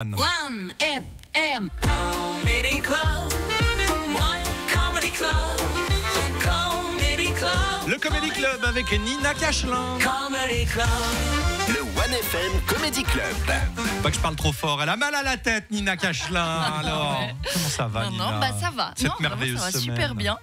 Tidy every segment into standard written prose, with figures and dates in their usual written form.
One FM Comedy Club. One Comedy Club. Comedy Club. Le Comedy Club avec Nina Cachelin. Comedy Club. Le One FM Comedy Club. Pas que je parle trop fort, elle a mal à la tête, Nina Cachelin. Alors, Ouais. comment ça va, Nina? Non, bah ça va. Cette Non, vraiment, merveilleuse ça va semaine. super bien.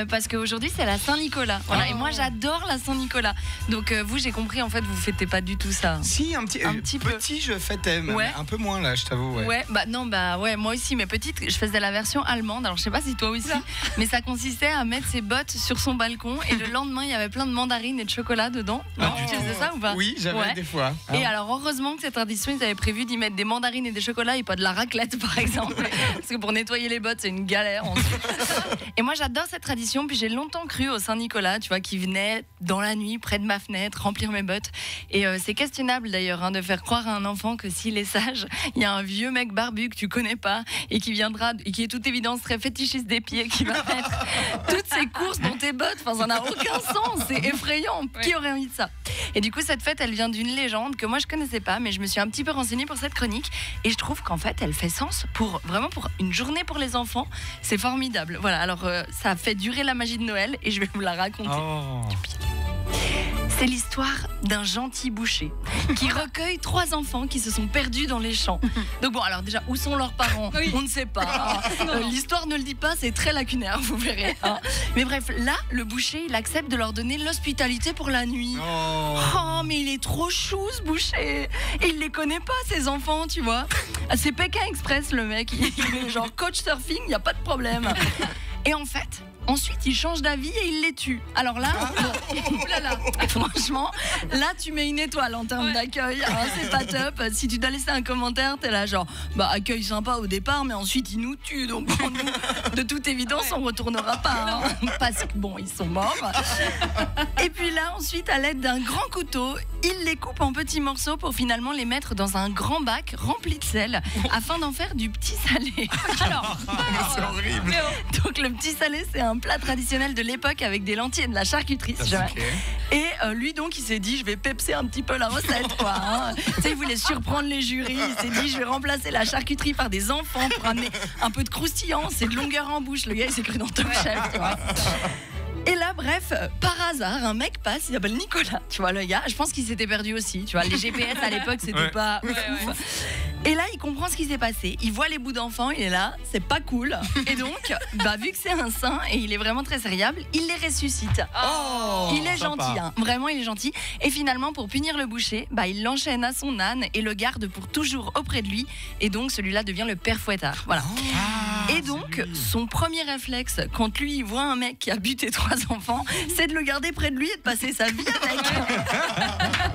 Parce qu'aujourd'hui, c'est la Saint-Nicolas. Voilà. Et moi, j'adore la Saint-Nicolas. Donc, vous, j'ai compris, en fait, vous fêtez pas du tout ça. Si, un petit peu. petit, je fêtais, mais Ouais. un peu moins là, je t'avoue. Ouais. Ouais, moi aussi, mais petite, je faisais la version allemande. Alors, je sais pas si toi aussi, mais ça consistait à mettre ses bottes sur son balcon et le lendemain, il y avait plein de mandarines et de chocolat dedans. Ah, Non, du tu tout. faisais ça ou pas? Oui, j'avais Ouais. des fois. Et alors, heureusement que cette tradition, ils avaient prévu d'y mettre des mandarines et des chocolats et pas de la raclette, par exemple. Parce que pour nettoyer les bottes, c'est une galère ensuite. Et moi, j'adore cette tradition. Puis j'ai longtemps cru au Saint-Nicolas, tu vois, qui venait dans la nuit, près de ma fenêtre, remplir mes bottes. Et c'est questionnable d'ailleurs, de faire croire à un enfant que s'il est sage, il y a un vieux mec barbu que tu connais pas et qui viendra, et qui est toute évidence très fétichiste des pieds, qui va mettre toutes ses courses dans tes bottes. Enfin, ça n'a aucun sens. C'est effrayant. Qui aurait envie de ça? Et du coup, cette fête, elle vient d'une légende que moi je connaissais pas, mais je me suis un petit peu renseignée pour cette chronique et je trouve qu'en fait, elle fait sens pour une journée pour les enfants. C'est formidable. Voilà. Alors, ça fait durer la magie de Noël et je vais vous la raconter. Oh. C'est l'histoire d'un gentil boucher qui recueille 3 enfants qui se sont perdus dans les champs. Donc bon, alors déjà, où sont leurs parents? On ne sait pas. L'histoire ne le dit pas, c'est très lacunaire, vous verrez. Mais bref, là, le boucher, il accepte de leur donner l'hospitalité pour la nuit. Oh, mais il est trop chou, ce boucher. Et il les connaît pas, ces enfants, tu vois. C'est Pékin Express, le mec. Il est genre coach surfing, il n'y a pas de problème. Et en fait, ensuite, il change d'avis et il les tue. Alors là, franchement, là, tu mets une étoile en termes d'accueil. C'est pas top. Si tu dois laisser un commentaire, t'es là genre, accueil sympa au départ, mais ensuite, il nous tue. Donc, pour nous, de toute évidence, on retournera pas. Parce que bon, ils sont morts. Et puis là, ensuite, à l'aide d'un grand couteau, il les coupe en petits morceaux pour finalement les mettre dans un grand bac rempli de sel afin d'en faire du petit salé. Alors, C'est horrible. donc le petit salé, c'est un plat traditionnel de l'époque avec des lentilles et de la charcuterie. Si jamais. Et lui donc, il s'est dit, je vais pepser un petit peu la recette, quoi. Tu sais, il voulait surprendre les jurys. Il s'est dit, je vais remplacer la charcuterie par des enfants pour amener un peu de croustillant, c'est de longueur en bouche. Le gars, il s'est cru dans Top Chef, tu vois. Et là, bref, par hasard, un mec passe, il s'appelle Nicolas, tu vois, le gars. Je pense qu'il s'était perdu aussi, tu vois. Les GPS à l'époque, c'était pas ouf. Et là, il comprend ce qui s'est passé. Il voit les bouts d'enfants, il est là, c'est pas cool. Et donc, vu que c'est un saint et il est vraiment très serviable, il les ressuscite. Il est sympa. gentil, vraiment, il est gentil. Et finalement, pour punir le boucher, il l'enchaîne à son âne et le garde pour toujours auprès de lui. Et donc, celui-là devient le père Fouettard. Voilà. Et donc, son premier réflexe, quand lui, il voit un mec qui a buté 3 enfants, c'est de le garder près de lui et de passer sa vie avec.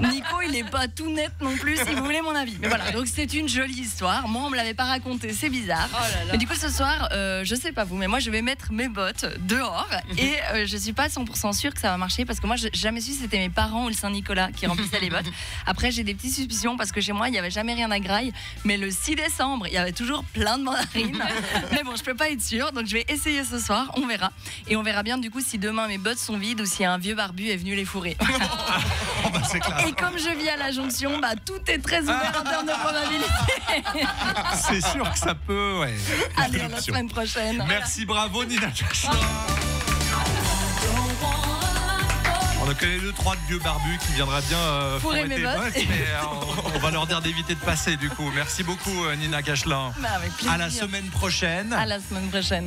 Nico, il est pas tout net non plus, si vous voulez mon avis. Mais voilà, donc c'est une jolie histoire. Moi, on me l'avait pas raconté, c'est bizarre. Mais du coup, ce soir, je sais pas vous, mais moi, je vais mettre mes bottes dehors et je suis pas 100% sûre que ça va marcher parce que moi, j'ai jamais su si c'était mes parents ou le Saint-Nicolas qui remplissaient les bottes. Après, j'ai des petites suspicions parce que chez moi, il y avait jamais rien à graille. Mais le 6 décembre, il y avait toujours plein de mandarines. Mais bon, je peux pas être sûre, donc je vais essayer ce soir, on verra. Et on verra bien du coup si demain mes bottes sont vides ou si un vieux barbu est venu les fourrer. C'est clair. Et comme je vis à la jonction, tout est très ouvert en termes de probabilité. C'est sûr que ça peut, ouais. Allez, à la semaine prochaine. Merci, bravo, Nina Cachelin. On a connaît 2-3 de vieux barbus qui viendraient bien Fourrer mes tes bottes. mais on va leur dire d'éviter de passer du coup. Merci beaucoup, Nina Cachelin. Avec plaisir. À la semaine prochaine. À la semaine prochaine.